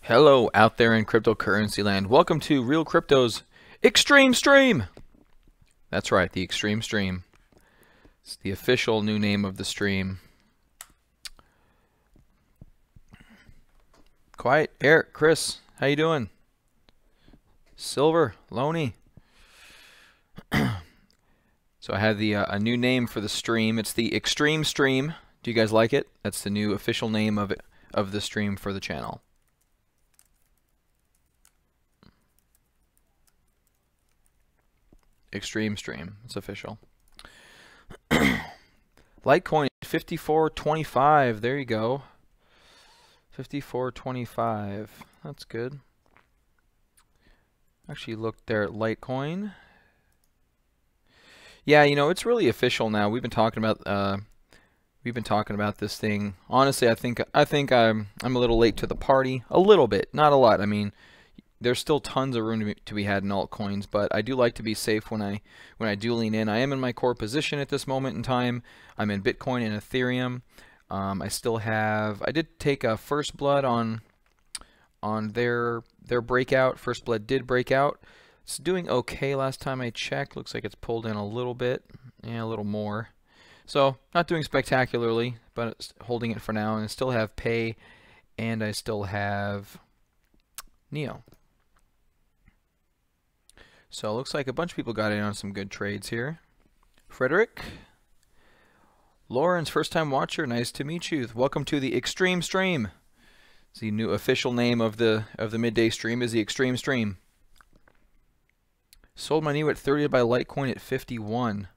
Hello out there in cryptocurrency land. Welcome to Real Crypto's Extreme Stream. That's right, the Extreme Stream. It's the official new name of the stream. Quiet, Eric, Chris, how you doing? Silver, Loney. So I have the a new name for the stream. It's the Extreme Stream. Do you guys like it? That's the new official name of the stream for the channel. Extreme Stream. It's official. Litecoin 54.25. There you go. 54.25. That's good. Actually looked there at Litecoin. Yeah, you know, it's really official now. We've been talking about this thing. Honestly, I think I'm a little late to the party. A little bit, not a lot. I mean, there's still tons of room to be had in altcoins, but I do like to be safe when I do lean in. I am in my core position at this moment in time. I'm in Bitcoin and Ethereum. I did take a First Blood on their breakout. First Blood did break out. It's doing okay last time I checked. Looks like it's pulled in a little bit, yeah, a little more. So not doing spectacularly, but it's holding it for now. And I still have Pay, and I still have Neo. So it looks like a bunch of people got in on some good trades here. Frederick, Lauren's first time watcher. Nice to meet you. Welcome to the Extreme Stream. It's the new official name of the midday stream is the Extreme Stream. Sold my Neo at 30 by Litecoin at 51.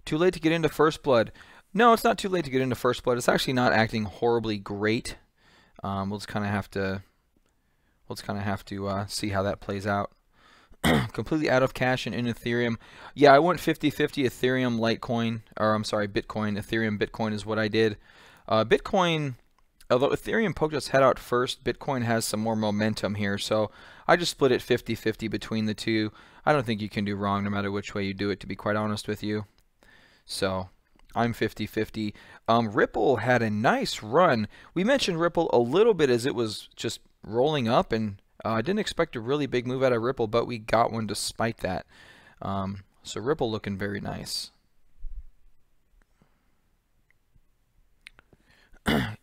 Too late to get into First Blood. No, it's not too late to get into First Blood. It's actually not acting horribly great. We'll just kind of have to see how that plays out. Completely out of cash and in Ethereum. Yeah, I went 50-50 Ethereum, Litecoin, or I'm sorry, Bitcoin. Ethereum, Bitcoin is what I did. Bitcoin, although Ethereum poked its head out first, Bitcoin has some more momentum here, so I just split it 50-50 between the two. I don't think you can do wrong no matter which way you do it, to be quite honest with you. So I'm 50-50. Ripple had a nice run. We mentioned Ripple a little bit as it was just rolling up, and I didn't expect a really big move out of Ripple, but we got one despite that. So Ripple looking very nice.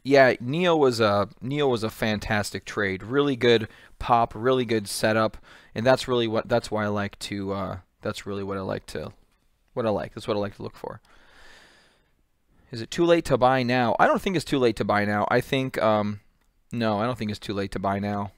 Yeah, Neo was a fantastic trade. Really good pop, really good setup, and that's really what I like to that's what I like to look for. Is it too late to buy now? I don't think it's too late to buy now. I think no, I don't think it's too late to buy now.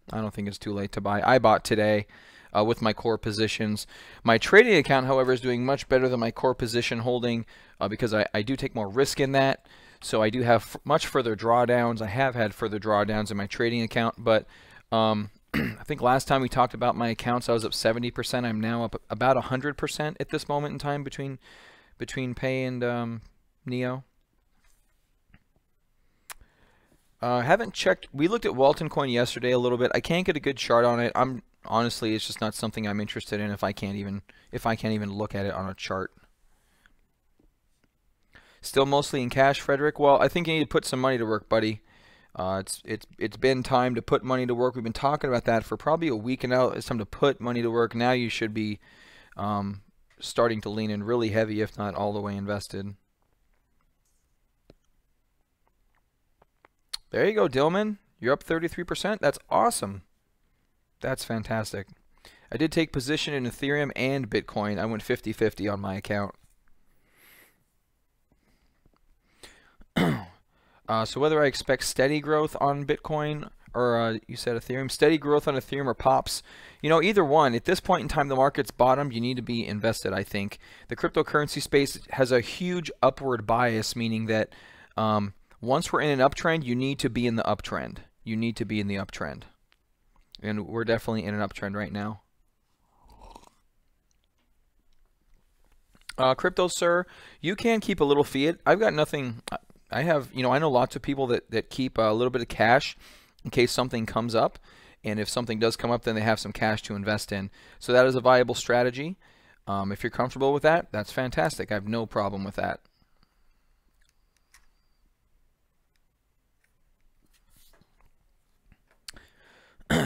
I don't think it's too late to buy. I bought today with my core positions. My trading account, however, is doing much better than my core position holding because I do take more risk in that. So I do have much further drawdowns. I have had further drawdowns in my trading account, but I think last time we talked about my accounts, I was up 70%. I'm now up about 100% at this moment in time between Pay and Neo. Haven't checked. We looked at Walton Coin yesterday a little bit. I can't get a good chart on it. Honestly, it's just not something I'm interested in if I can't even look at it on a chart. Still mostly in cash, Frederick. Well, I think you need to put some money to work, buddy. It's been time to put money to work. We've been talking about that for probably a week now. It's time to put money to work. Now you should be starting to lean in really heavy, if not all the way invested. There you go, Dillman. You're up 33%. That's awesome. That's fantastic. I did take position in Ethereum and Bitcoin. I went 50-50 on my account. So whether I expect steady growth on Bitcoin or you said Ethereum, steady growth on Ethereum or pops, you know, either one. At this point in time, the market's bottomed. You need to be invested, I think. The cryptocurrency space has a huge upward bias, meaning that once we're in an uptrend, you need to be in the uptrend. You need to be in the uptrend. And we're definitely in an uptrend right now. Crypto, sir, you can keep a little fiat. I've got nothing. I have, you know, I know lots of people that keep a little bit of cash in case something comes up. And if something does come up, then they have some cash to invest in. So that is a viable strategy. If you're comfortable with that, that's fantastic. I have no problem with that.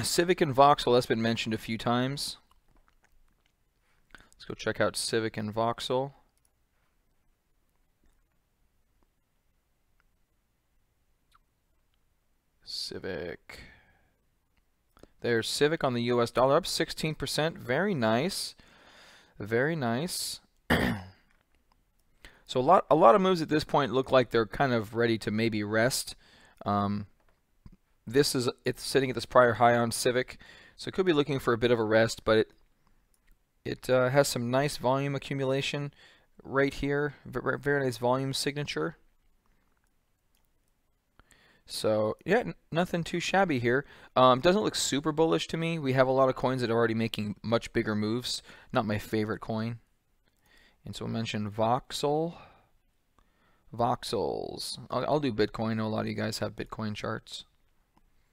Civic and Voxel, that's been mentioned a few times. Let's go check out Civic and Voxel. Civic. There's Civic on the US dollar, up 16%. Very nice. Very nice. So a lot of moves at this point look like they're kind of ready to maybe rest. It's sitting at this prior high on Civic, so it could be looking for a bit of a rest, but it has some nice volume accumulation right here. Very nice volume signature. So yeah, nothing too shabby here. Doesn't look super bullish to me. We have a lot of coins that are already making much bigger moves. Not my favorite coin. And so we'll mention Voxel. Voxels. I'll do Bitcoin. I know a lot of you guys have Bitcoin charts.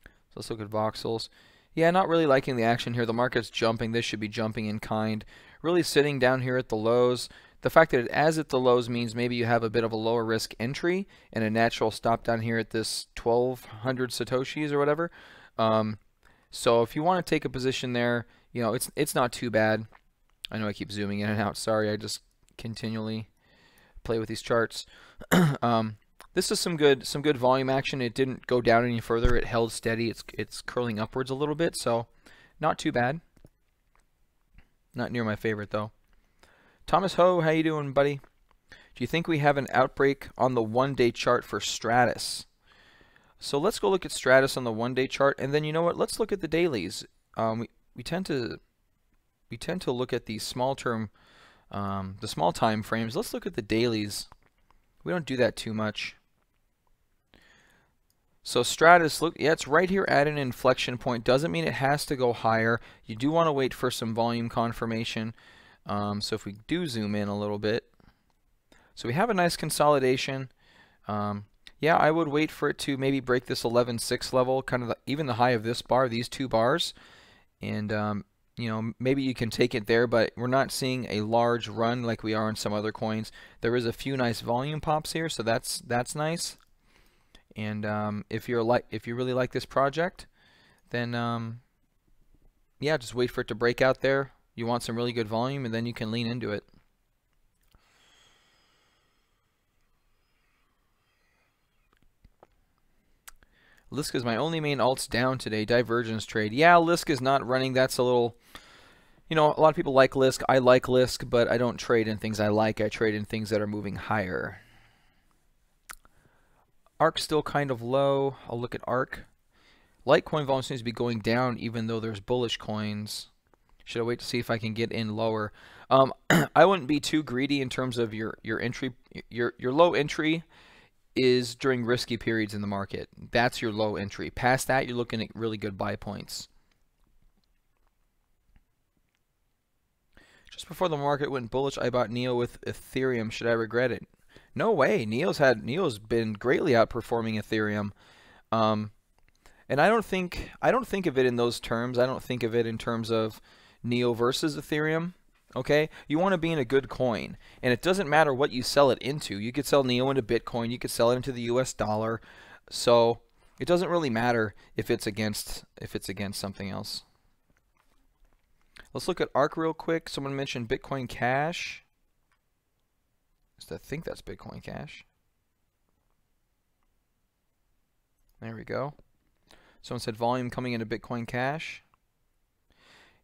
So let's look at Voxels. Yeah, not really liking the action here. The market's jumping. This should be jumping in kind. Really sitting down here at the lows. The fact that it is at the lows means maybe you have a bit of a lower risk entry and a natural stop down here at this 1200 Satoshis or whatever. So if you want to take a position there, you know, it's not too bad. I know I keep zooming in and out. Sorry, I just continually play with these charts. This is some good volume action. It didn't go down any further. It held steady. It's curling upwards a little bit, so not too bad. Not near my favorite though. Thomas Ho, how you doing, buddy? Do you think we have an outbreak on the one-day chart for Stratus? So let's go look at Stratus on the one-day chart, and then you know what? Let's look at the dailies. We tend to look at the small term, the small time frames. Let's look at the dailies. We don't do that too much. So Stratus, look, yeah, it's right here at an inflection point. Doesn't mean it has to go higher. You do want to wait for some volume confirmation. So if we do zoom in a little bit, so we have a nice consolidation. Yeah, I would wait for it to maybe break this 11.6 level, kind of even the high of this bar, these two bars, and you know, maybe you can take it there, but we're not seeing a large run like we are in some other coins. There is a few nice volume pops here, so that's nice. And if you really like this project, then yeah, just wait for it to break out there. You want some really good volume, and then you can lean into it. Lisk is my only main alts down today. Divergence trade. Yeah, Lisk is not running. That's a little, you know, a lot of people like Lisk. I like Lisk, but I don't trade in things I like. I trade in things that are moving higher. ARK still kind of low. I'll look at ARK. Litecoin volume seems to be going down, even though there's bullish coins. Should I wait to see if I can get in lower? I wouldn't be too greedy in terms of your entry. Your low entry is during risky periods in the market. That's your low entry. Past that, you're looking at really good buy points. Just before the market went bullish, I bought NEO with Ethereum. Should I regret it? No way. NEO's been greatly outperforming Ethereum. And I don't think of it in those terms. I don't think of it in terms of NEO versus Ethereum. Okay, you want to be in a good coin, and it doesn't matter what you sell it into. You could sell NEO into Bitcoin, you could sell it into the US dollar, so it doesn't really matter if it's against something else. Let's look at ARK real quick. Someone mentioned Bitcoin Cash. I think that's Bitcoin Cash. There we go. Someone said volume coming into Bitcoin Cash.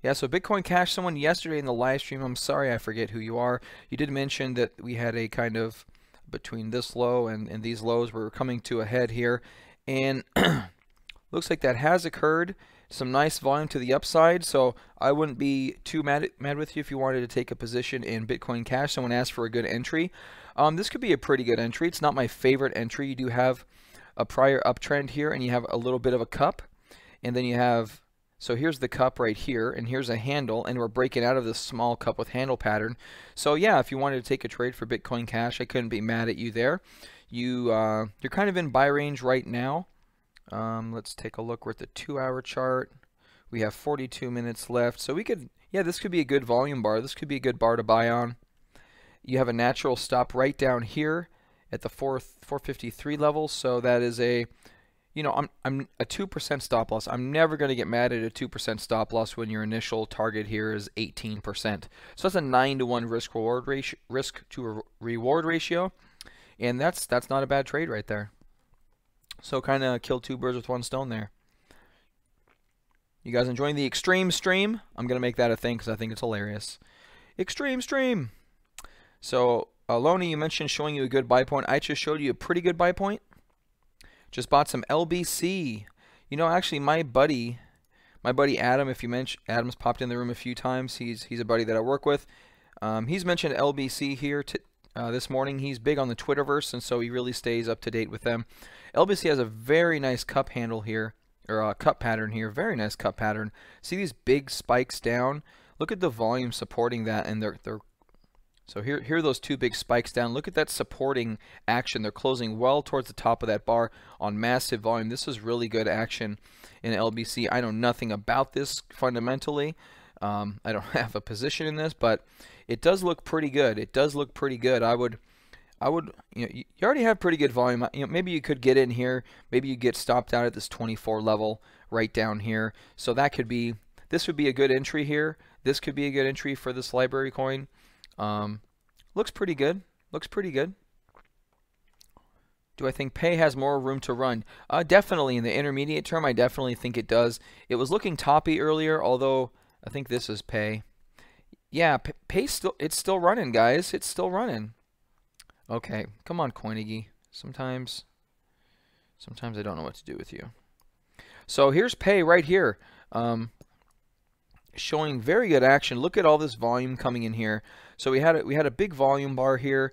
Yeah, so Bitcoin Cash, someone yesterday in the live stream, I'm sorry, I forget who you are. You did mention that we had a kind of between this low and these lows, we're coming to a head here. And looks like that has occurred. Some nice volume to the upside, so I wouldn't be too mad with you if you wanted to take a position in Bitcoin Cash. Someone asked for a good entry. This could be a pretty good entry. It's not my favorite entry. You do have a prior uptrend here, and you have a little bit of a cup, and then you have, so here's the cup right here, and here's a handle, and we're breaking out of this small cup with handle pattern. So yeah, if you wanted to take a trade for Bitcoin Cash, I couldn't be mad at you there. You're kind of in buy range right now. Let's take a look. We're at the 2-hour chart. We have 42 minutes left, so we could, yeah, this could be a good volume bar. This could be a good bar to buy on. You have a natural stop right down here at the 453 level, so that is a, you know, I'm a 2% stop loss. I'm never going to get mad at a 2% stop loss when your initial target here is 18%. So that's a 9-to-1 risk to reward ratio, and that's not a bad trade right there. So kind of killed two birds with one stone there. You guys enjoying the extreme stream? I'm going to make that a thing because I think it's hilarious. Extreme stream. So, Loney, you mentioned showing you a good buy point. I just showed you a pretty good buy point. Just bought some LBC. You know, actually, my buddy Adam, if you mention, Adam's popped in the room a few times. He's a buddy that I work with. He's mentioned LBC here this morning. He's big on the Twitterverse, and so he really stays up to date with them. LBC has a very nice cup handle here, or a cup pattern here. Very nice cup pattern. See these big spikes down? Look at the volume supporting that, and they're so here are those two big spikes down. Look at that supporting action. They're closing well towards the top of that bar on massive volume. This is really good action in LBC. I know nothing about this fundamentally. I don't have a position in this, but it does look pretty good. It does look pretty good. I would, you know, you already have pretty good volume. You know, maybe you could get in here. Maybe you get stopped out at this 24 level right down here. So that could be, this would be a good entry here. This could be a good entry for this library coin. Looks pretty good. Looks pretty good. Do I think Pay has more room to run? Definitely in the intermediate term. I definitely think it does. It was looking toppy earlier, although I think this is Pay. Yeah, Pay it's still running, guys. It's still running. Okay, come on, Coinigy. Sometimes I don't know what to do with you. So here's Pay right here. Showing very good action. Look at all this volume coming in here. So we had a big volume bar here.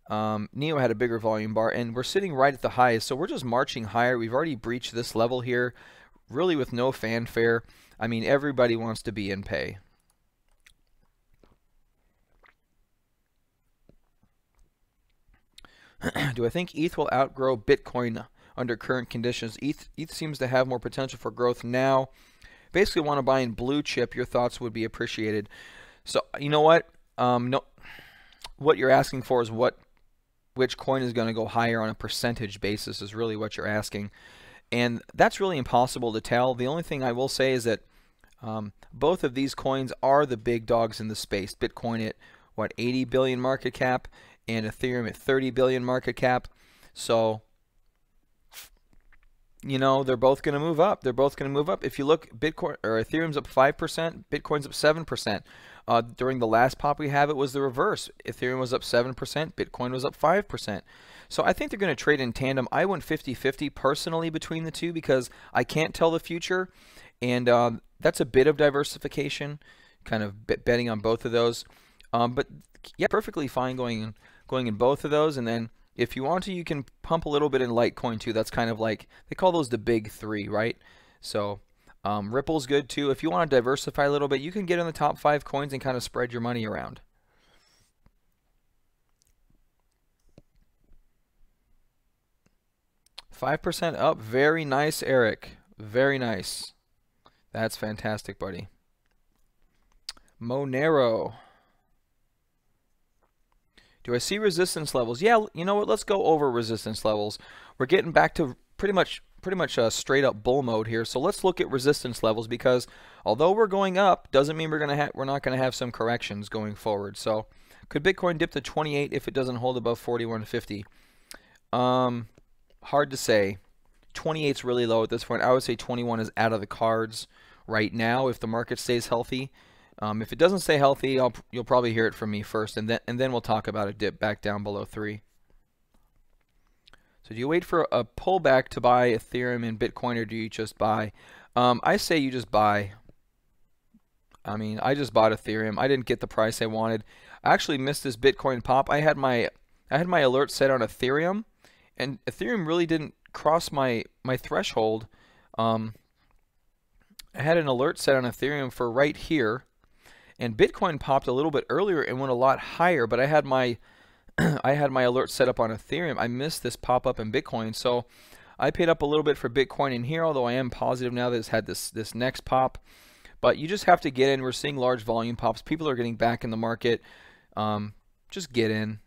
Neo had a bigger volume bar, and we're sitting right at the highs. So we're just marching higher. We've already breached this level here, really with no fanfare. I mean, everybody wants to be in Pay. Do I think ETH will outgrow Bitcoin under current conditions? ETH seems to have more potential for growth now. Basically want to buy in blue chip. Your thoughts would be appreciated. So you know what? No, what you're asking for is which coin is going to go higher on a percentage basis is really what you're asking, and that's really impossible to tell. The only thing I will say is that both of these coins are the big dogs in the space. Bitcoin at what, 80 billion market cap, and Ethereum at 30 billion market cap. So, you know, they're both going to move up. They're both going to move up. If you look, Bitcoin or Ethereum's up 5%, Bitcoin's up 7%. During the last pop we have, it was the reverse. Ethereum was up 7%, Bitcoin was up 5%. So I think they're going to trade in tandem. I went 50-50 personally between the two because I can't tell the future, and that's a bit of diversification, kind of betting on both of those. But yeah, perfectly fine going in both of those, and then if you want to, you can pump a little bit in Litecoin too. That's kind of like, they call those the big three, right? So Ripple's good too. If you want to diversify a little bit, you can get in the top 5 coins and kind of spread your money around. $5 up. Very nice, Eric. Very nice. That's fantastic, buddy. Monero. Do I see resistance levels? Yeah, you know what? Let's go over resistance levels. We're getting back to pretty much straight up bull mode here. So let's look at resistance levels, because although we're going up, doesn't mean we're not going to have some corrections going forward. So could Bitcoin dip to 28 if it doesn't hold above 4150? Hard to say. 28 is really low at this point. I would say 21 is out of the cards right now if the market stays healthy. If it doesn't stay healthy, you'll probably hear it from me first, and then we'll talk about a dip back down below 3. So do you wait for a pullback to buy Ethereum and Bitcoin, or do you just buy? I say you just buy. I mean, I just bought Ethereum. I didn't get the price I wanted. I actually missed this Bitcoin pop. I had my alert set on Ethereum, and Ethereum really didn't cross my threshold. I had an alert set on Ethereum for right here. And Bitcoin popped a little bit earlier and went a lot higher, but I had my alert set up on Ethereum. I missed this pop up in Bitcoin, so I paid up a little bit for Bitcoin in here, although I am positive now that it's had this next pop. But you just have to get in. We're seeing large volume pops. People are getting back in the market. Just get in.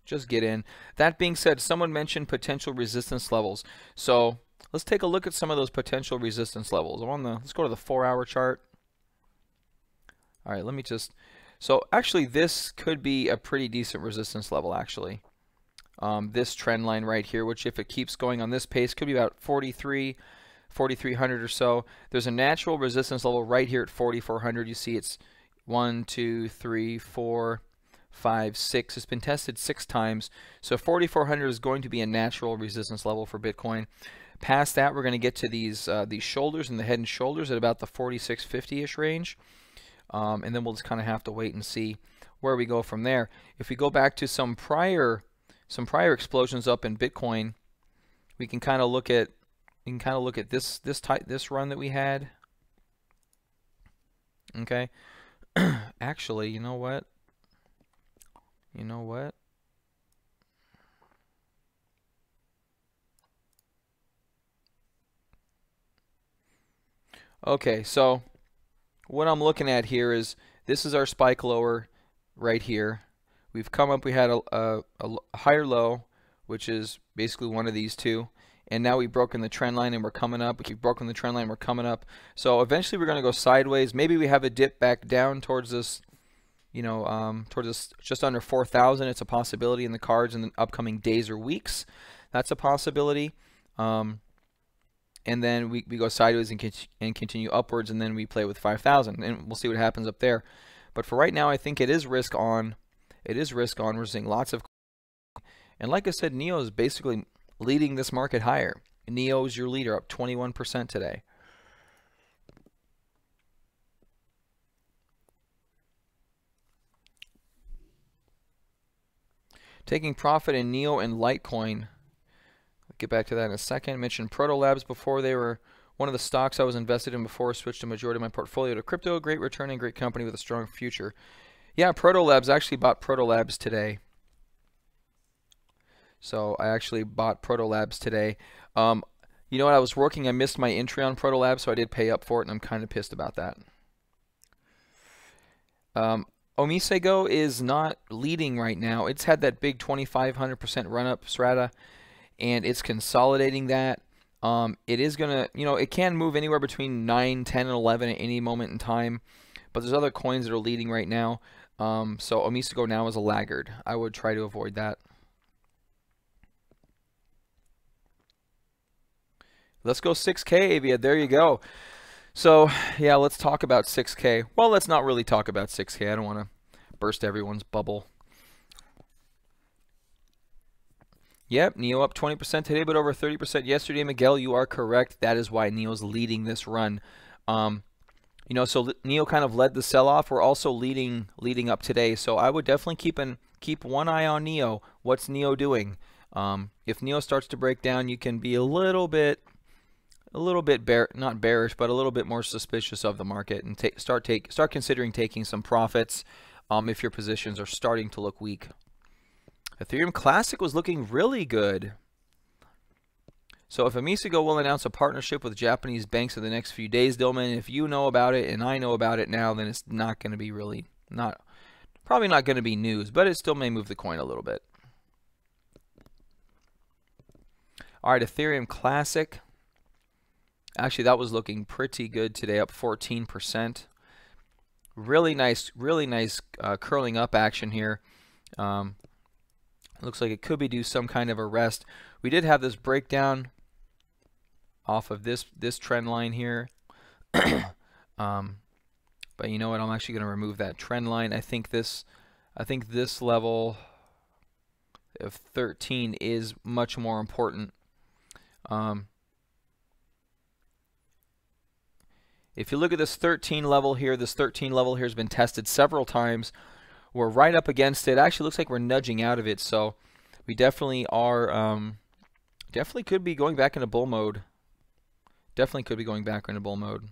Just get in. That being said, someone mentioned potential resistance levels. So let's take a look at some of those potential resistance levels. Let's go to the 4-hour chart. All right, let me just. So actually, this could be a pretty decent resistance level. Actually, this trend line right here, which if it keeps going on this pace, could be about 4,300 or so. There's a natural resistance level right here at 4,400. You see, it's 1, 2, 3, 4, 5, 6. It's been tested 6 times. So 4,400 is going to be a natural resistance level for Bitcoin. Past that, we're going to get to these shoulders and the head and shoulders at about the 4,650-ish range. And then we'll just kind of have to wait and see where we go from there. If we go back to some prior explosions up in Bitcoin, we can kind of look at this run that we had. Okay. Actually, you know what? Okay, so what I'm looking at here is this is our spike lower right here. We've come up, we had a higher low, which is basically one of these two. And now we've broken the trend line and we're coming up. We keep broken the trend line, we're coming up. So eventually we're going to go sideways. Maybe we have a dip back down towards this, towards this just under 4,000. It's a possibility in the cards in the upcoming days or weeks. That's a possibility. And then we go sideways and continue upwards, and then we play with 5,000, and we'll see what happens up there. But for right now, I think it is risk on. It is risk on. We're seeing lots of, and like I said, NEO is basically leading this market higher. NEO is your leader, up 21% today. Taking profit in NEO and Litecoin. I'll get back to that in a second. I mentioned Proto Labs before. They were one of the stocks I was invested in before I switched a majority of my portfolio to crypto. A great return and great company with a strong future. Yeah, Proto Labs. I actually bought Proto Labs today. So I actually bought Proto Labs today. You know what? I was working. I missed my entry on Proto Labs, so I did pay up for it, and I'm kind of pissed about that. Omisego is not leading right now. It's had that big 2,500% run up, Strata, and it's consolidating that. It is going to, it can move anywhere between 9, 10, and 11 at any moment in time, but there's other coins that are leading right now. So Omisego now is a laggard. I would try to avoid that. Let's go 6K, Avia. There you go. So, yeah, let's talk about 6K. Well, let's not really talk about 6K. I don't want to burst everyone's bubble. Yep, NEO up 20% today, but over 30% yesterday. Miguel, you are correct. That is why NEO's leading this run. So NEO kind of led the sell-off. We're also leading up today. So I would definitely keep one eye on NEO. What's NEO doing? If NEO starts to break down, you can be a little bit not bearish, but a little bit more suspicious of the market, and start considering taking some profits if your positions are starting to look weak. Ethereum Classic was looking really good. So if Omisego will announce a partnership with Japanese banks in the next few days, Dillman, if you know about it and I know about it now, then it's not going to be probably not going to be news, but it still may move the coin a little bit. All right, Ethereum Classic. Actually, that was looking pretty good today, up 14%. Really nice curling up action here. Looks like it could be due some kind of a rest. We did have this breakdown off of this trend line here. But you know what? I'm actually going to remove that trend line. I think this level of 13 is much more important. If you look at this 13 level here, this 13 level here has been tested several times. We're right up against it. Actually, looks like we're nudging out of it, so we definitely are. Definitely could be going back into bull mode. Definitely could be going back into bull mode.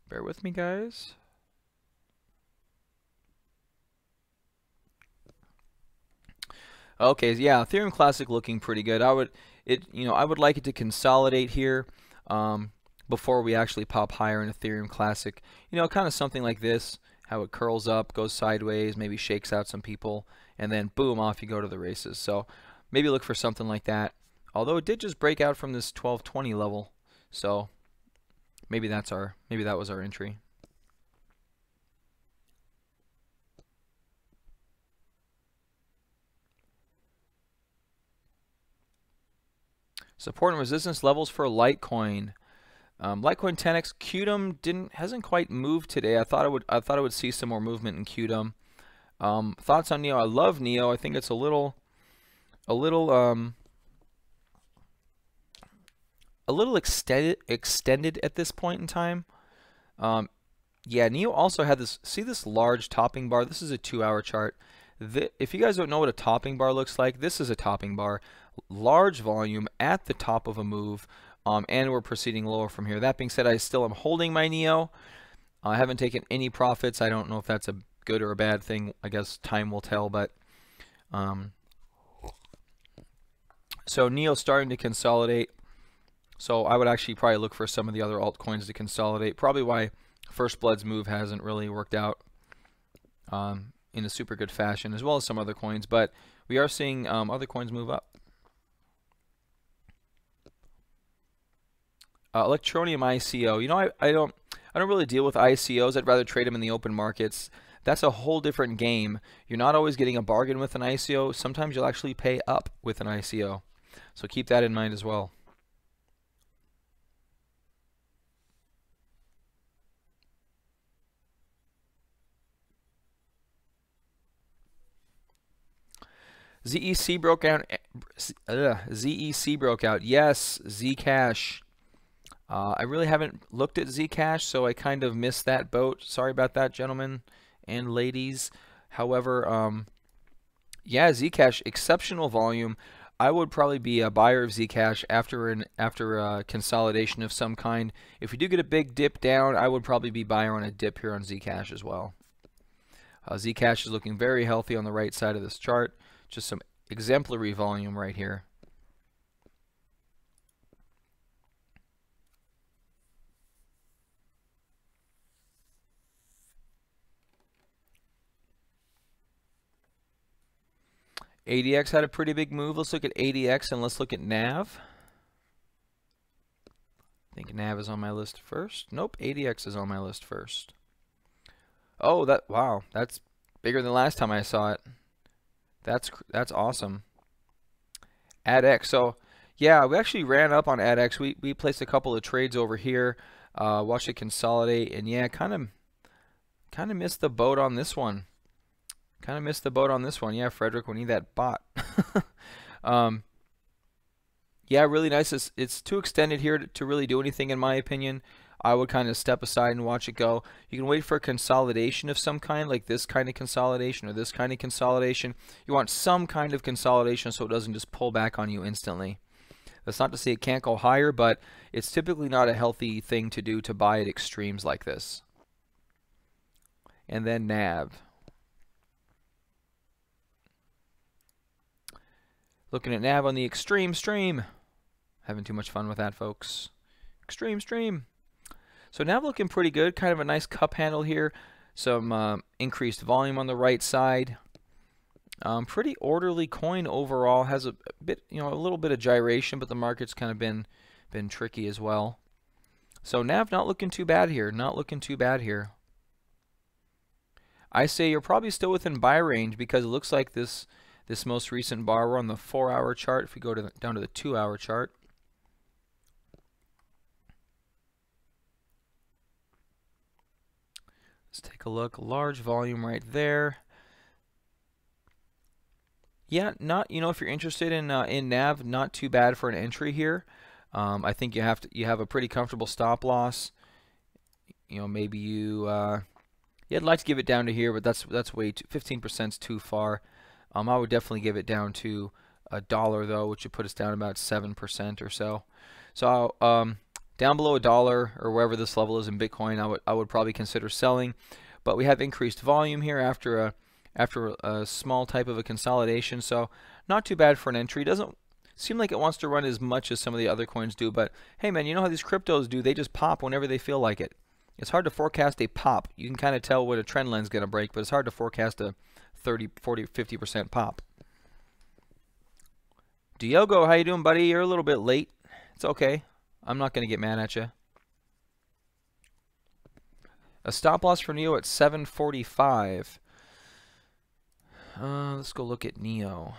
Bear with me, guys. Okay, yeah, Ethereum Classic looking pretty good. I would like it to consolidate here before we actually pop higher in Ethereum Classic. Kind of something like this, how it curls up, goes sideways, maybe shakes out some people, and then boom, off you go to the races. So maybe look for something like that. Although it did just break out from this 1220 level, so maybe that was our entry. Support and resistance levels for Litecoin. Litecoin 10x Qtum hasn't quite moved today. I thought it would see some more movement in Qtum. Thoughts on NEO? I love NEO. I think it's a little extended at this point in time. Yeah, NEO also had this large topping bar. This is a 2-hour chart. If you guys don't know what a topping bar looks like, this is a topping bar. Large volume at the top of a move, and we're proceeding lower from here. That being said, I still am holding my NEO. I haven't taken any profits. I don't know if that's a good or a bad thing. I guess time will tell, but so NEO's starting to consolidate. So I would actually probably look for some of the other altcoins to consolidate. Probably why First Blood's move hasn't really worked out in a super good fashion, as well as some other coins. But we are seeing other coins move up. Electroneum ICO. I don't really deal with ICOs. I'd rather trade them in the open markets. That's a whole different game. You're not always getting a bargain with an ICO. Sometimes you'll actually pay up with an ICO. So keep that in mind as well. ZEC broke out. ZEC broke out. Yes, Zcash. I really haven't looked at Zcash, so I kind of missed that boat. Sorry about that, gentlemen and ladies. However, yeah, Zcash, exceptional volume. I would probably be a buyer of Zcash after a consolidation of some kind. If we do get a big dip down, I would probably be buyer on a dip here on Zcash as well. Zcash is looking very healthy on the right side of this chart. Just some exemplary volume right here. ADX had a pretty big move. Let's look at ADX and let's look at NAV. I think NAV is on my list first. Nope, ADX is on my list first. Oh, wow, that's bigger than last time I saw it. That's awesome. ADX. So yeah, we actually ran up on ADX. We placed a couple of trades over here. Watched it consolidate, and yeah, kind of missed the boat on this one. Yeah, Frederick, we need that bot. Yeah, really nice. It's too extended here to really do anything, in my opinion. I would kind of step aside and watch it go. You can wait for a consolidation of some kind, like this kind of consolidation or this kind of consolidation. You want some kind of consolidation so it doesn't just pull back on you instantly. That's not to say it can't go higher, but it's typically not a healthy thing to do to buy at extremes like this. And then NAV. Looking at NAV on the extreme stream. Having too much fun with that, folks. Extreme stream. So NAV looking pretty good. Kind of a nice cup handle here. Some increased volume on the right side. Pretty orderly coin overall. Has a bit, a little bit of gyration, but the market's kind of been tricky as well. So NAV not looking too bad here. I say you're probably still within buy range because it looks like this most recent bar. We're on the 4-hour chart. If we go down to the 2-hour chart. Let's take a look. Large volume right there. Yeah, if you're interested in NAV, not too bad for an entry here. I think you have a pretty comfortable stop loss. Maybe you'd like to give it down to here, but that's way too 15% is too far. I would definitely give it down to $1 though, which would put us down about 7% or so. So down below $1 or wherever this level is in Bitcoin, I would probably consider selling. But we have increased volume here after a small type of a consolidation, so not too bad for an entry. seem like it wants to run as much as some of the other coins do, but hey man, you know how these cryptos do, they just pop whenever they feel like it. It's hard to forecast a pop. You can kind of tell when a trend line's going to break, but it's hard to forecast a 30, 40, 50% pop. Diogo, how you doing, buddy? You're a little bit late. It's okay. I'm not going to get mad at you. A stop loss for NEO at 745. Let's go look at NEO.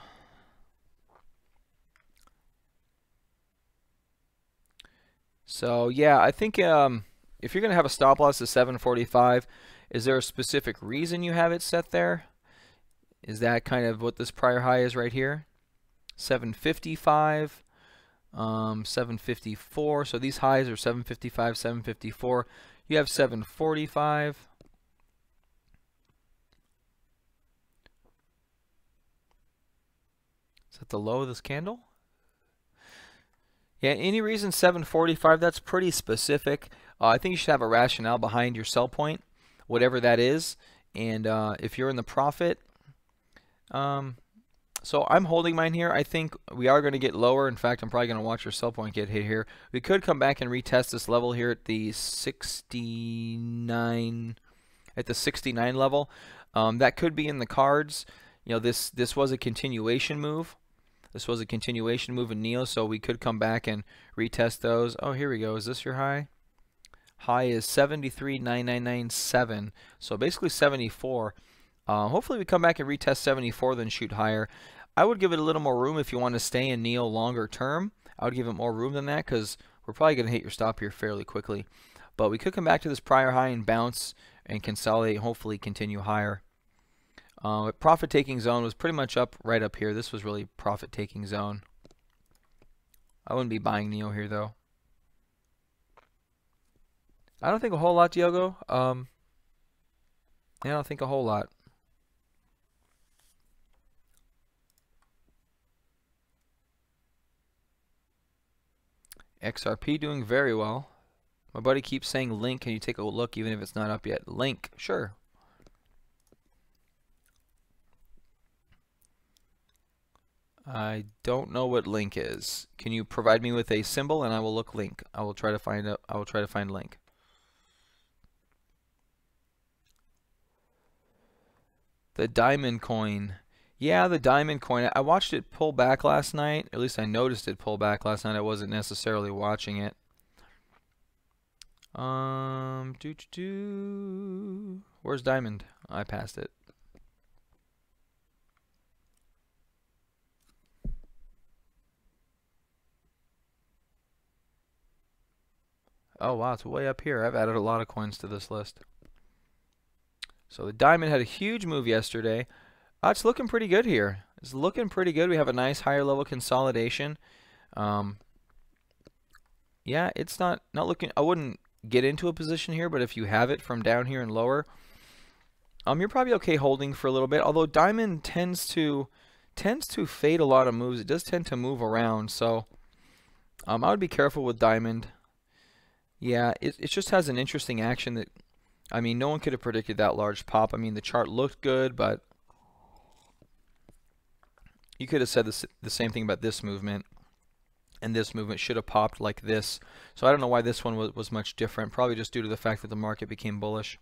So yeah, I think if you're going to have a stop loss at 745, is there a specific reason you have it set there? Is that kind of what this prior high is right here? 755, 754. So these highs are 755, 754. You have 745. Is that the low of this candle? Yeah, any reason 745, that's pretty specific. I think you should have a rationale behind your sell point, whatever that is. And if you're in the profit, so I'm holding mine here. I think we are going to get lower. In fact, I'm probably going to watch your sell point get hit here. We could come back and retest this level here at the 69, level. That could be in the cards. You know, this was a continuation move. This was a continuation move in NEO, so we could come back and retest those. Oh, here we go. Is this your high? High is 73,999.7. So basically 74. Hopefully we come back and retest 74, then shoot higher. I would give it a little more room if you want to stay in NEO longer term. I would give it more room than that because we're probably going to hit your stop here fairly quickly. But we could come back to this prior high and bounce and consolidate, hopefully continue higher. Profit-taking zone was pretty much right up here. This was really profit-taking zone. I wouldn't be buying NEO here, though. I don't think a whole lot, Diogo. Yeah, I don't think a whole lot. XRP doing very well. My buddy keeps saying Link. Can you take a look even if it's not up yet? Link, sure. I don't know what Link is. Can you provide me with a symbol and I will look Link. I will try to find Link. The diamond coin. Yeah, the diamond coin. I watched it pull back last night. At least I noticed it pull back last night. I wasn't necessarily watching it. Where's diamond? I passed it. Oh wow, it's way up here. I've added a lot of coins to this list. So the diamond had a huge move yesterday. It's looking pretty good here. It's looking pretty good. We have a nice higher level consolidation. Yeah, it's not looking. I wouldn't get into a position here, but if you have it from down here and lower, you're probably okay holding for a little bit. Although diamond tends to fade a lot of moves. It does tend to move around, so I would be careful with diamond. Yeah, it just has an interesting action that, I mean, no one could have predicted that large pop. I mean, the chart looked good, but you could have said the same thing about this movement, and this movement should have popped like this. So I don't know why this one was much different. Probably just due to the fact that the market became bullish.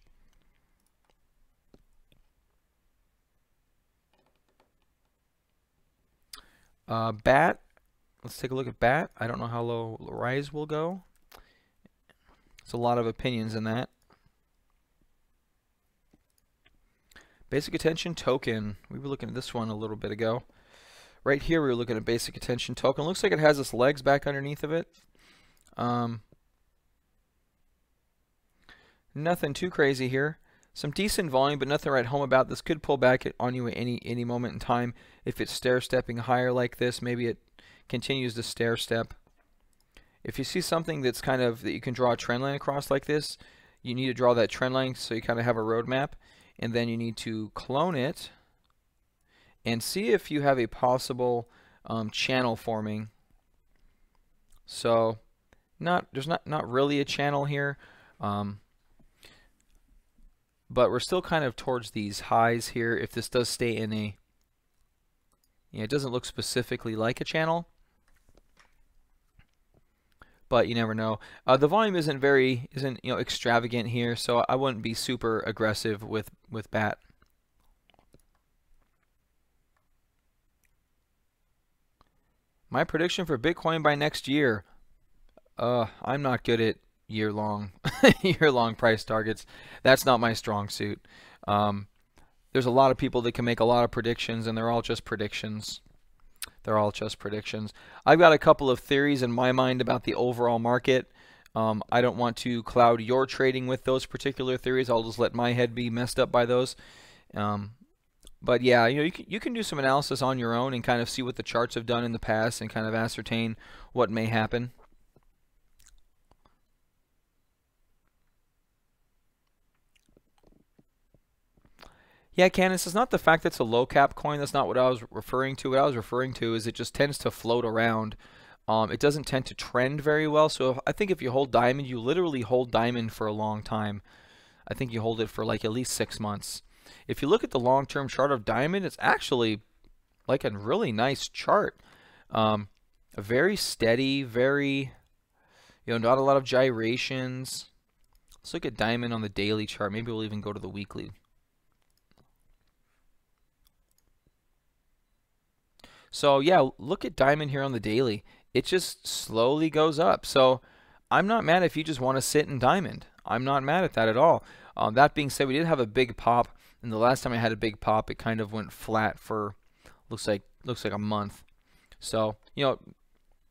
BAT. Let's take a look at BAT. I don't know how low rise will go. There's a lot of opinions in that. Basic attention token. We were looking at this one a little bit ago. Right here we were looking at basic attention token. Looks like it has its legs back underneath of it. Nothing too crazy here. Some decent volume, but nothing to write home about. This could pull back on you at any moment in time. If it's stair-stepping higher like this, maybe it continues to stair-step. If you see something that's kind of that you can draw a trend line across like this, you need to draw that trend line so you kind of have a roadmap, and then you need to clone it and see if you have a possible channel forming. So there's not really a channel here, but we're still kind of towards these highs here. If this does stay in a, it doesn't look specifically like a channel. but you never know. The volume isn't extravagant here, so I wouldn't be super aggressive with BAT. My prediction for Bitcoin by next year. I'm not good at year-long year-long price targets. That's not my strong suit. There's a lot of people that can make a lot of predictions, and they're all just predictions. They're all just predictions. I've got a couple of theories in my mind about the overall market. I don't want to cloud your trading with those particular theories. I'll just let my head be messed up by those. But yeah, you can do some analysis on your own and kind of see what the charts have done in the past and kind of ascertain what may happen. Yeah, Candace, it's not the fact that it's a low cap coin. That's not what I was referring to. What I was referring to is it just tends to float around. It doesn't tend to trend very well. So I think if you hold Diamond, you literally hold Diamond for a long time. I think you hold it for like at least 6 months. If you look at the long-term chart of Diamond, it's actually like a really nice chart. A very steady, very, not a lot of gyrations. Let's look at Diamond on the daily chart. Maybe we'll even go to the weekly. So yeah, look at Diamond here on the daily. It just slowly goes up. So I'm not mad if you just want to sit in Diamond. I'm not mad at that at all. That being said, we did have a big pop, and the last time I had a big pop, it kind of went flat for looks like a month. So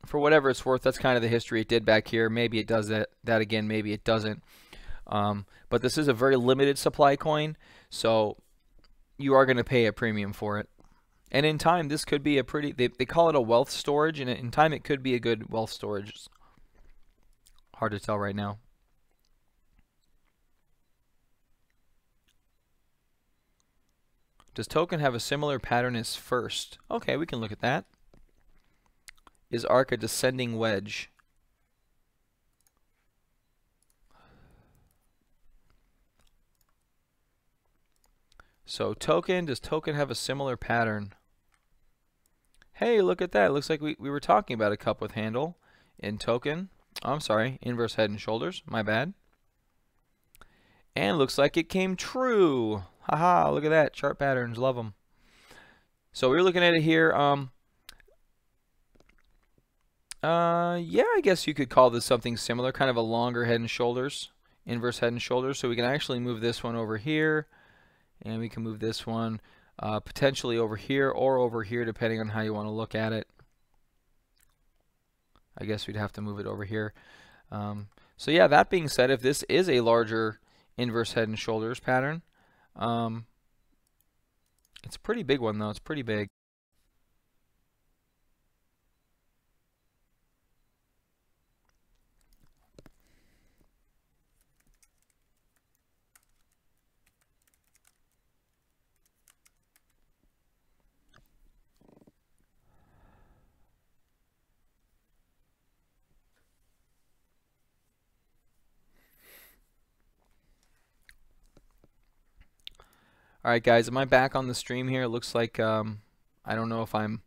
for whatever it's worth, that's kind of the history it did back here. Maybe it does that again. Maybe it doesn't. But this is a very limited supply coin, so you are going to pay a premium for it. And in time, this could be a pretty, they call it a wealth storage, and in time it could be a good wealth storage. Hard to tell right now. Does token have a similar pattern as first? Okay, we can look at that. Is ARK a descending wedge? So does token have a similar pattern? Hey, look at that. It looks like we were talking about a cup with handle in token. Oh, I'm sorry, inverse head and shoulders. My bad. And looks like it came true. Haha, look at that. Chart patterns, love them. So we're looking at it here. Yeah, I guess you could call this something similar, kind of a longer head and shoulders, inverse head and shoulders. So we can actually move this one over here, and we can move this one potentially over here or over here, depending on how you want to look at it. I guess we'd have to move it over here. So yeah, that being said, if this is a larger inverse head and shoulders pattern, it's a pretty big one though. It's pretty big. Alright guys, am I back on the stream here? It looks like, I don't know if I'm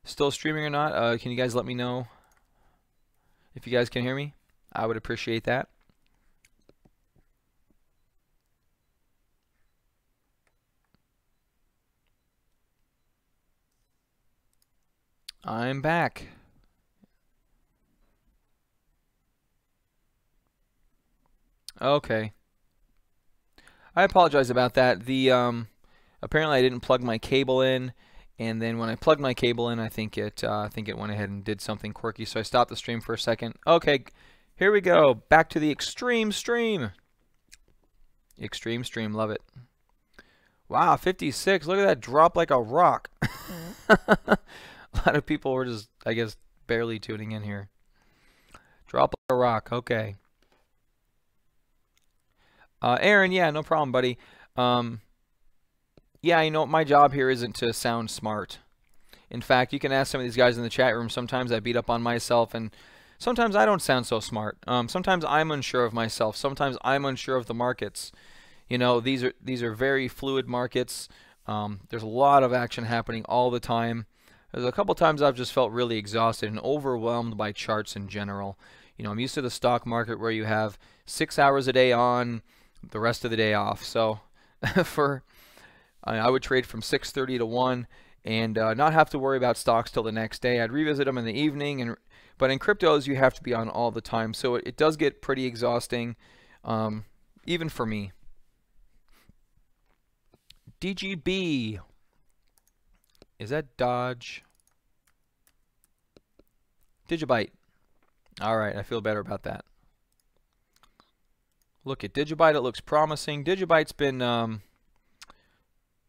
still streaming or not. Can you guys let me know if you guys can hear me? I would appreciate that. I'm back. Okay. I apologize about that. The apparently I didn't plug my cable in, and then when I plugged my cable in, I think it went ahead and did something quirky. So I stopped the stream for a second. Okay, here we go. Back to the extreme stream. Extreme stream, love it. Wow, 56. Look at that drop like a rock. A lot of people were just, I guess, barely tuning in here. Drop like a rock. Okay. Aaron, yeah, no problem, buddy. Yeah, my job here isn't to sound smart. In fact, you can ask some of these guys in the chat room. Sometimes I beat up on myself, and sometimes I don't sound so smart. Sometimes I'm unsure of myself. Sometimes I'm unsure of the markets. These are very fluid markets. There's a lot of action happening all the time. There's a couple times I've just felt really exhausted and overwhelmed by charts in general. You know, I'm used to the stock market where you have 6 hours a day on, the rest of the day off. So I would trade from 6:30 to 1 and not have to worry about stocks till the next day. I'd revisit them in the evening, but in cryptos you have to be on all the time, so it does get pretty exhausting, even for me. DGB, is that Dodge? Digibyte. All right, I feel better about that. Look at Digibyte, it looks promising. Digibyte's been,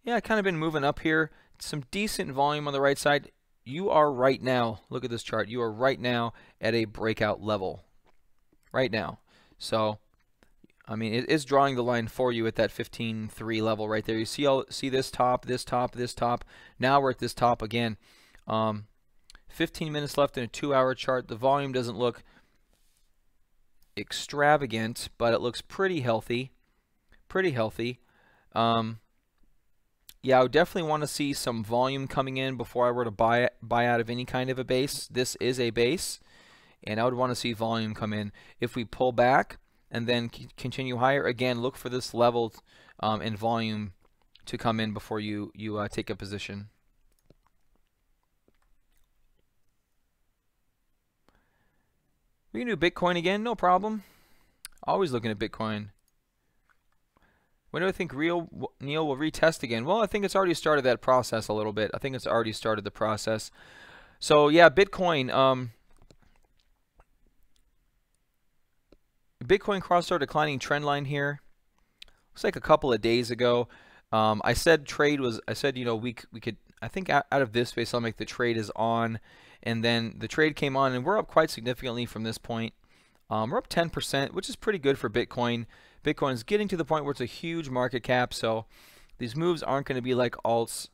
yeah, kind of been moving up here. Some decent volume on the right side. You are right now, look at this chart, you are right now at a breakout level. Right now. So, I mean, it is drawing the line for you at that 15.3 level right there. You see this top, this top, this top. Now we're at this top again. 15 minutes left in a 2-hour chart. The volume doesn't look extravagant, but it looks pretty healthy. Pretty healthy. Yeah, I would definitely want to see some volume coming in before I were to buy out of any kind of a base. This is a base, and I would want to see volume come in. If we pull back and then continue higher, again, look for this level and volume to come in before you take a position. We can do Bitcoin again, no problem. Always looking at Bitcoin. When do I think Neil will retest again? Well, I think it's already started that process a little bit. I think it's already started the process. So yeah, Bitcoin. Bitcoin crossed our declining trend line here. Looks like a couple of days ago. I said you know, we could. I think out of this space, I'll make the trade is on, and then the trade came on, and we're up quite significantly from this point. We're up 10%, which is pretty good for Bitcoin. Bitcoin is getting to the point where it's a huge market cap, so these moves aren't going to be like alts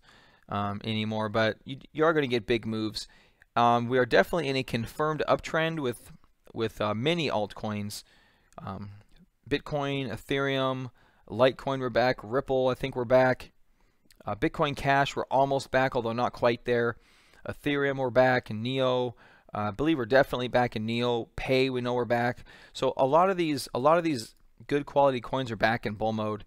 anymore, but you are going to get big moves. We are definitely in a confirmed uptrend with many altcoins. Bitcoin, Ethereum, Litecoin we're back, Ripple I think we're back, Bitcoin Cash we're almost back, although not quite there. Ethereum we're back, and Neo. I believe we're definitely back in Neo. Pay, we know we're back. So a lot of these good quality coins are back in bull mode.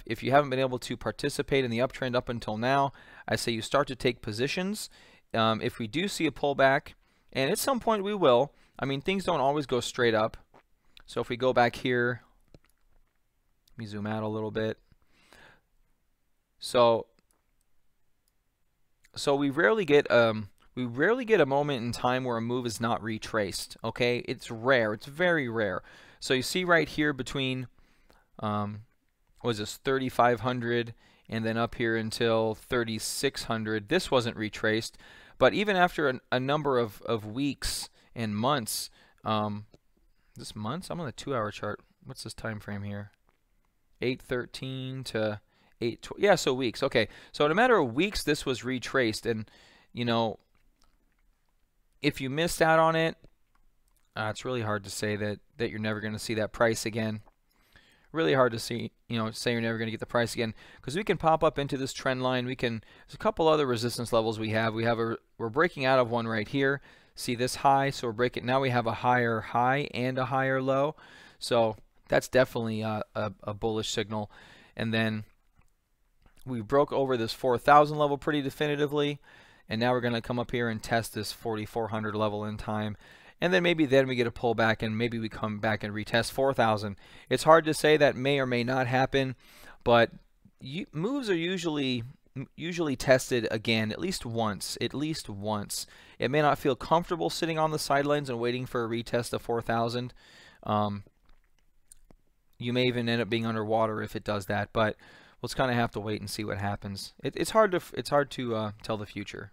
If you haven't been able to participate in the uptrend up until now, I say you start to take positions. If we do see a pullback, and at some point we will, I mean, things don't always go straight up. So if we go back here, let me zoom out a little bit. So we rarely get a moment in time where a move is not retraced. Okay, it's rare. It's very rare. So you see right here between, what is this, 3,500 and then up here until 3,600. This wasn't retraced, but even after a number of weeks and months, this months? I'm on the 2-hour chart. What's this time frame here? 8:13 to 8:12. Yeah, so weeks. Okay, so in a matter of weeks, this was retraced, and you know, if you missed out on it, it's really hard to say that you're never going to see that price again. Really hard to see, you know, say you're never going to get the price again, because we can pop up into this trend line. There's a couple other resistance levels we have. We're breaking out of one right here. See this high, so we're breaking. Now we have a higher high and a higher low, so that's definitely a bullish signal. And then we broke over this 4,000 level pretty definitively, and now we're going to come up here and test this 4,400 level in time. And then maybe then we get a pullback, and maybe we come back and retest 4,000. It's hard to say. That may or may not happen, but moves are usually tested again at least once. At least once. It may not feel comfortable sitting on the sidelines and waiting for a retest of 4,000. You may even end up being underwater if it does that, but we'll just kind of have to wait and see what happens. It's hard to tell the future.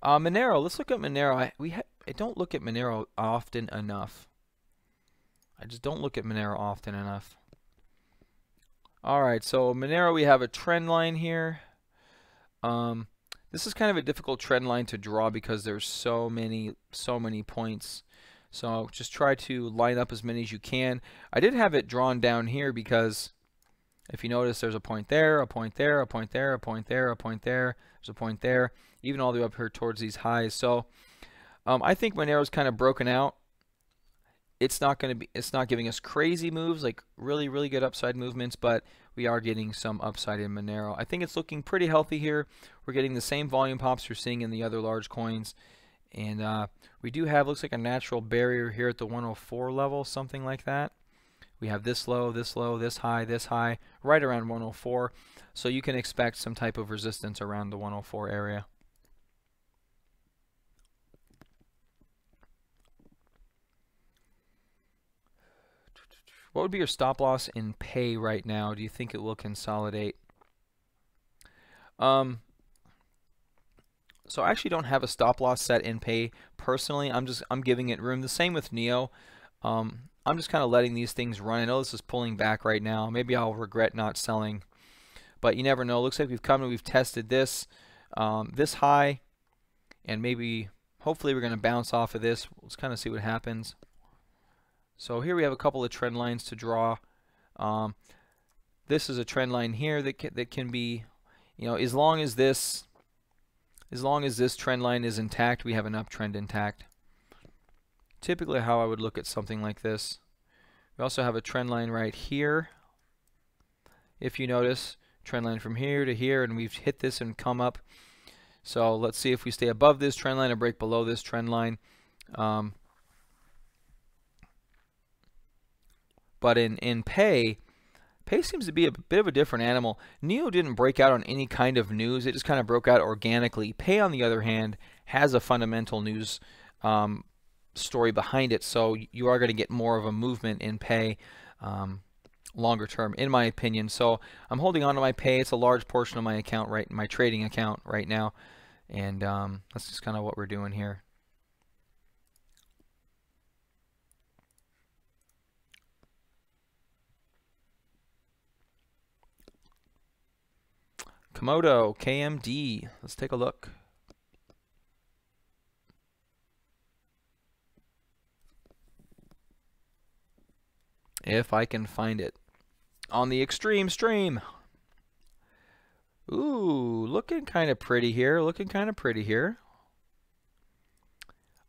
Monero. Let's look at Monero. I don't look at Monero often enough. I just don't look at Monero often enough. All right, so Monero, we have a trend line here. This is kind of a difficult trend line to draw because there's so many points. So just try to line up as many as you can. I did have it drawn down here because If you notice, there's a point there, a point there, a point there, a point there, a point there, there's a point there, even all the way up here towards these highs. So I think Monero's kind of broken out. It's not giving us crazy moves, like really, really good upside movements, but we are getting some upside in Monero. I think it's looking pretty healthy here. We're getting the same volume pops you're seeing in the other large coins. And we do have, looks like a natural barrier here at the 104 level, something like that. We have this low, this high, right around 104. So you can expect some type of resistance around the 104 area. What would be your stop loss in pay right now? Do you think it will consolidate? So I actually don't have a stop loss set in pay personally. I'm giving it room. The same with Neo. I'm just kind of letting these things run. I know this is pulling back right now. Maybe I'll regret not selling, but you never know. Looks like we've come and we've tested this this high, and maybe hopefully we're going to bounce off of this. Let's kind of see what happens. So here we have a couple of trend lines to draw. This is a trend line here that can be, you know, as long as this trend line is intact, we have an uptrend intact. Typically how I would look at something like this. We also have a trend line right here. If you notice, trend line from here to here, and we've hit this and come up. So let's see if we stay above this trend line or break below this trend line. But in pay seems to be a bit of a different animal. Neo didn't break out on any kind of news. It just kind of broke out organically. Pay, on the other hand, has a fundamental news story behind it. So you are going to get more of a movement in pay longer term, in my opinion. So I'm holding on to my pay. It's a large portion of my account, my trading account right now. And that's just kind of what we're doing here. Komodo, KMD. Let's take a look. If I can find it. On the extreme stream. Ooh, looking kind of pretty here. Looking kind of pretty here.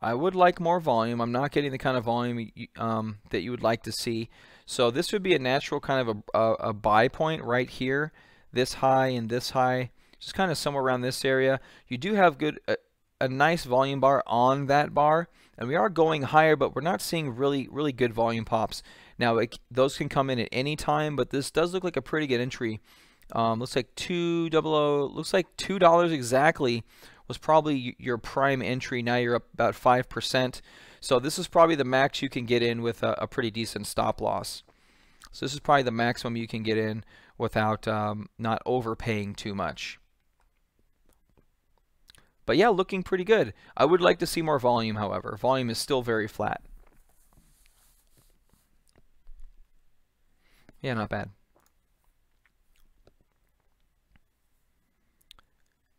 I would like more volume. I'm not getting the kind of volume that you would like to see. So this would be a natural kind of a buy point right here. This high and this high, just kind of somewhere around this area. You do have a nice volume bar on that bar, and we are going higher, but we're not seeing really good volume pops. Now those can come in at any time, but this does look like a pretty good entry. Looks like looks like $2 exactly was probably your prime entry. Now you're up about 5%. So this is probably the max you can get in with a pretty decent stop loss. So this is probably the maximum you can get in without not overpaying too much. But yeah, looking pretty good. I would like to see more volume, however. Volume is still very flat. Yeah, not bad.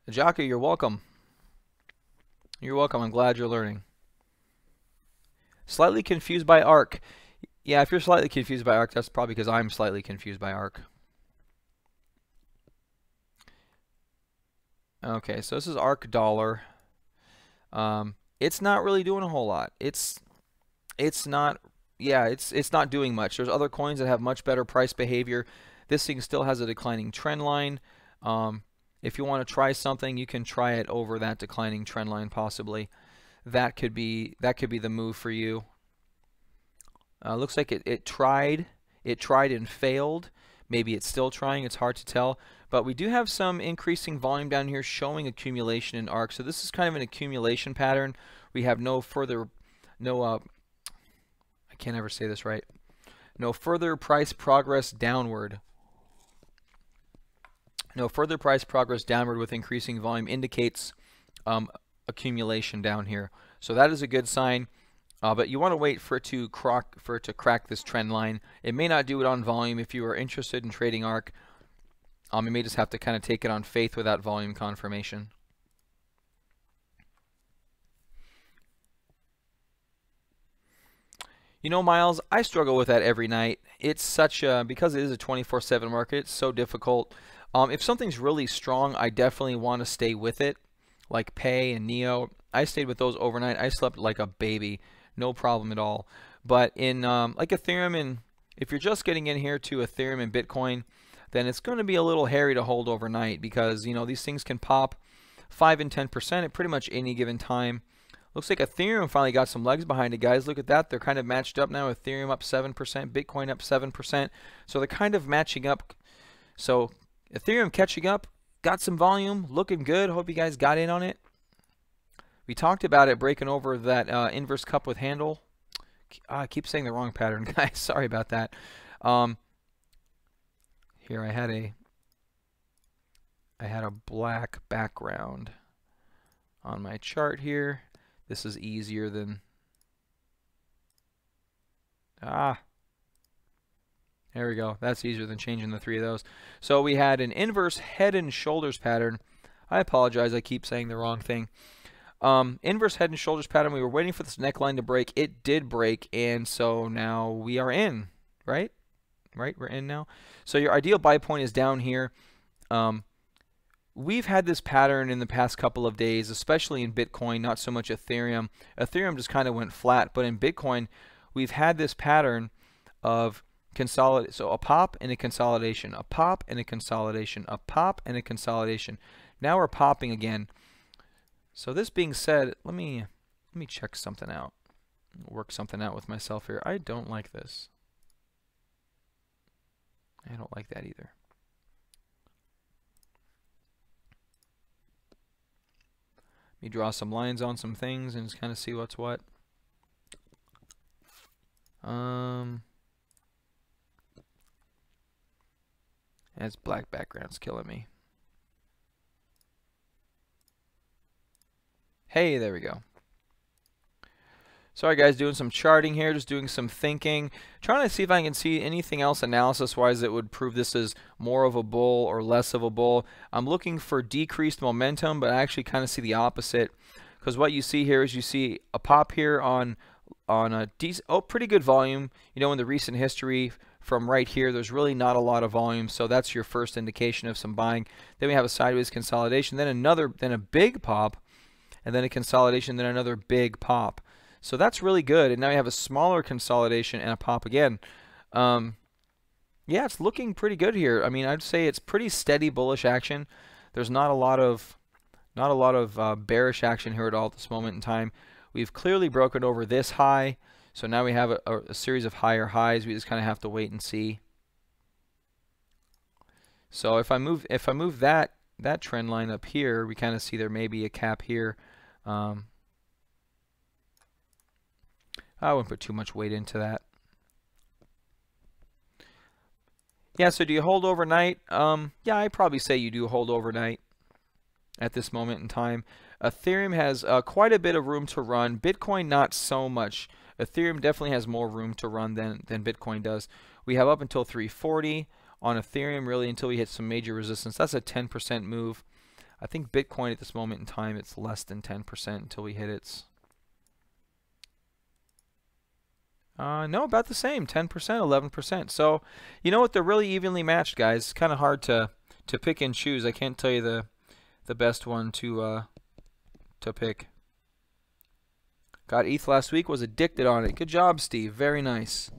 Jaka, you're welcome. You're welcome. I'm glad you're learning. Slightly confused by ARK. Yeah, if you're slightly confused by ARK, that's probably because I'm slightly confused by ARK. Okay, so this is ARK dollar. It's not really doing a whole lot. It's not doing much. There's other coins that have much better price behavior. This thing still has a declining trend line. If you want to try something, you can try it over that declining trend line possibly. That could be the move for you. Looks like it tried and failed. Maybe it's still trying. It's hard to tell. But we do have some increasing volume down here showing accumulation in ARK. So this is kind of an accumulation pattern. We have no further I can't ever say this right. No further price progress downward. No further price progress downward with increasing volume indicates accumulation down here. So that is a good sign. But you want to wait for it to crack this trend line. It may not do it on volume. If you are interested in trading ARK, you may just have to kind of take it on faith without volume confirmation. You know, Miles, I struggle with that every night. It's such a, because it is a 24/7 market, it's so difficult. If something's really strong, I definitely want to stay with it, like Pay and Neo. I stayed with those overnight. I slept like a baby, no problem at all. But in like Ethereum, and if you're just getting in here to Ethereum and Bitcoin, then it's going to be a little hairy to hold overnight because, you know, these things can pop 5 and 10% at pretty much any given time. Looks like Ethereum finally got some legs behind it, guys. Look at that. They're kind of matched up now. Ethereum up 7%, Bitcoin up 7%. So they're kind of matching up. So Ethereum catching up, got some volume, looking good. Hope you guys got in on it. We talked about it breaking over that inverse cup with handle. I keep saying the wrong pattern, guys. Sorry about that. Here I had a black background on my chart here. This is easier than there we go. That's easier than changing the 3 of those. So we had an inverse head and shoulders pattern. I apologize, I keep saying the wrong thing. Inverse head and shoulders pattern. We were waiting for this neckline to break. It did break, and so now we are in, right? Right, we're in now. So your ideal buy point is down here. We've had this pattern in the past couple of days, especially in Bitcoin, not so much Ethereum. Ethereum just kind of went flat, but in Bitcoin, we've had this pattern of consolidate. So a pop and a consolidation, a pop and a consolidation, a pop and a consolidation. Now we're popping again. So this being said, let me check something out. Work something out with myself here. I don't like this. I don't like that either. Let me draw some lines on some things and just kind of see what's what. That's black background's killing me. Hey, there we go. Sorry guys, doing some charting here, just doing some thinking, trying to see if I can see anything else analysis-wise that would prove this is more of a bull or less of a bull. I'm looking for decreased momentum, but I actually kind of see the opposite, because what you see here is you see a pop here on a pretty good volume. You know, in the recent history from right here, there's really not a lot of volume, so that's your first indication of some buying. Then we have a sideways consolidation, then a big pop, and then a consolidation, then another big pop. So that's really good. And now we have a smaller consolidation and a pop again. Yeah, it's looking pretty good here. I mean, I'd say it's pretty steady bullish action. There's not a lot of bearish action here at all at this moment in time. We've clearly broken over this high. So now we have a series of higher highs. We just kind of have to wait and see. So if I move that trend line up here, we kind of see there may be a cap here. I wouldn't put too much weight into that. Yeah, so do you hold overnight? Yeah, I'd probably say you do hold overnight at this moment in time. Ethereum has quite a bit of room to run. Bitcoin, not so much. Ethereum definitely has more room to run than Bitcoin does. We have up until 340 on Ethereum, really, until we hit some major resistance. That's a 10% move. I think Bitcoin at this moment in time, it's less than 10% until we hit its... no, about the same, 10%, 11%. So, you know what? They're really evenly matched, guys. It's kind of hard to pick and choose. I can't tell you the best one to pick. Got ETH last week, was addicted on it. Good job, Steve. Very nice.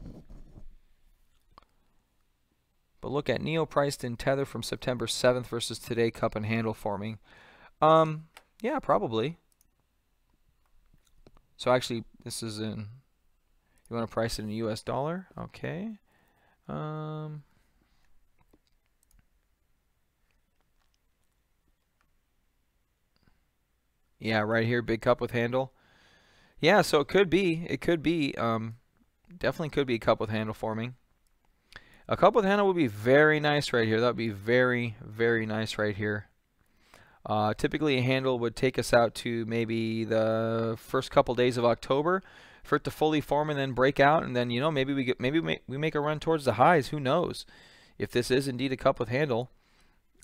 But look at Neo priced in Tether from September 7th versus today, cup and handle forming. Yeah, probably. So actually, this is in... You want to price it in US dollar? Okay. Yeah, right here, big cup with handle. Yeah, so it could be. Definitely could be a cup with handle forming. A cup with handle would be very nice right here. That would be very, very nice right here. Typically, a handle would take us out to maybe the first couple days of October for it to fully form and then break out, and then, you know, maybe we make a run towards the highs. Who knows if this is indeed a cup with handle?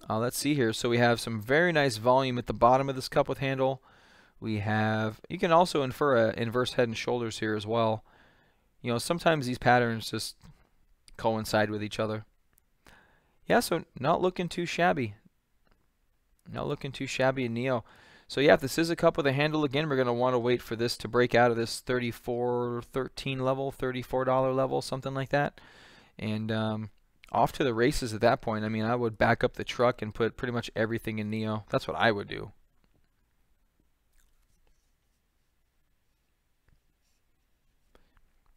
Let's see here. So we have some very nice volume at the bottom of this cup with handle. We have, you can also infer a inverse head and shoulders here as well. You know, sometimes these patterns just coincide with each other. Yeah, so not looking too shabby. Not looking too shabby in Neo. So yeah, if this is a cup with a handle again, we're going to want to wait for this to break out of this 34.13 level, $34 level, something like that. And off to the races at that point. I mean, I would back up the truck and put pretty much everything in Neo. That's what I would do.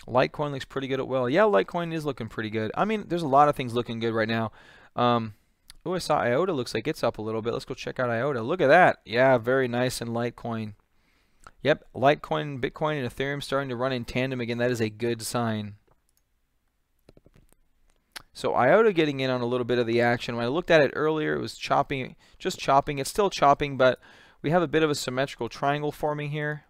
Litecoin looks pretty good at well. Yeah, Litecoin is looking pretty good. I mean, there's a lot of things looking good right now. Oh, I saw IOTA looks like it's up a little bit. Let's go check out IOTA. Look at that. Yeah, very nice in Litecoin. Yep, Litecoin, Bitcoin, and Ethereum starting to run in tandem again. That is a good sign. So IOTA getting in on a little bit of the action. When I looked at it earlier, it was chopping, just chopping. It's still chopping, but we have a bit of a symmetrical triangle forming here.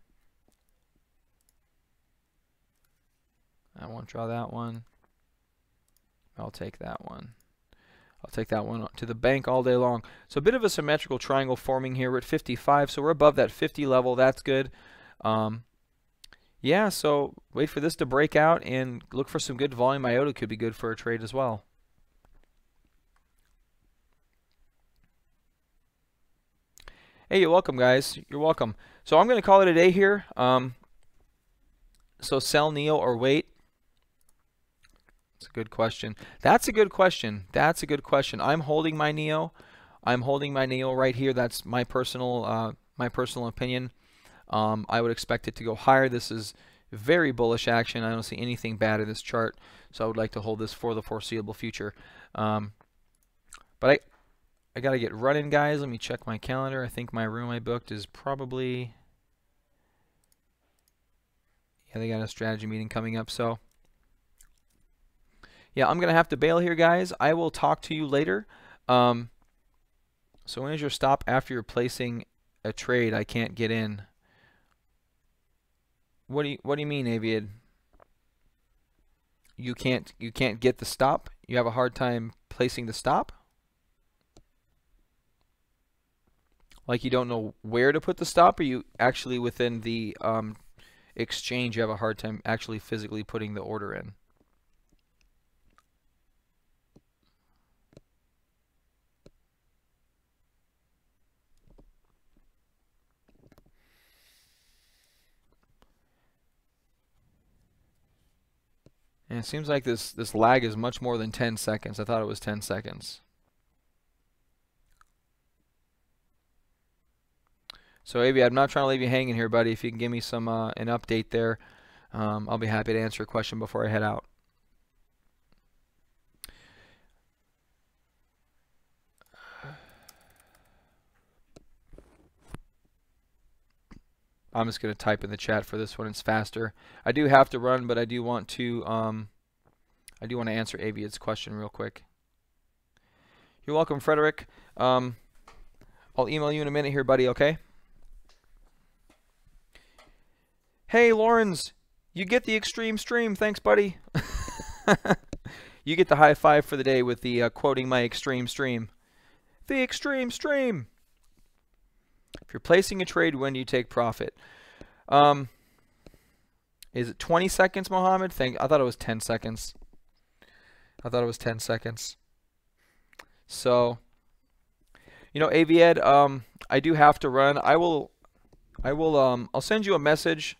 I won't draw that one. I'll take that one. I'll take that one to the bank all day long. So a bit of a symmetrical triangle forming here. We're at 55, so we're above that 50 level. That's good. Yeah, so wait for this to break out and look for some good volume. IOTA could be good for a trade as well. Hey, you're welcome, guys. You're welcome. So I'm going to call it a day here. So sell Neo or wait? That's a good question. That's a good question. That's a good question. I'm holding my Neo. I'm holding my Neo right here. That's my personal opinion. I would expect it to go higher. This is very bullish action. I don't see anything bad in this chart, so I would like to hold this for the foreseeable future. But I got to get running, guys. Let me check my calendar. I think my room I booked is probably... Yeah, they got a strategy meeting coming up, so... Yeah, I'm going to have to bail here, guys. I will talk to you later. So when is your stop after you're placing a trade? I can't get in. What do you mean, Aviad? You can't get the stop? You have a hard time placing the stop? Like you don't know where to put the stop, or you actually within the exchange you have a hard time actually physically putting the order in? And it seems like this lag is much more than 10 seconds. I thought it was 10 seconds. So Avi, I'm not trying to leave you hanging here, buddy. If you can give me some an update there, I'll be happy to answer a question before I head out. I'm just going to type in the chat for this one. It's faster. I do have to run, but I do want to answer Aviad's question real quick. You're welcome, Frederick. I'll email you in a minute here, buddy, okay? Hey, Lawrence, you get the extreme stream. Thanks, buddy. You get the high five for the day with the quoting my extreme stream. The extreme stream. If you're placing a trade, when do you take profit? Is it 20 seconds, Mohammed? I thought it was 10 seconds. I thought it was 10 seconds. So, you know, Aviad, I do have to run. I'll send you a message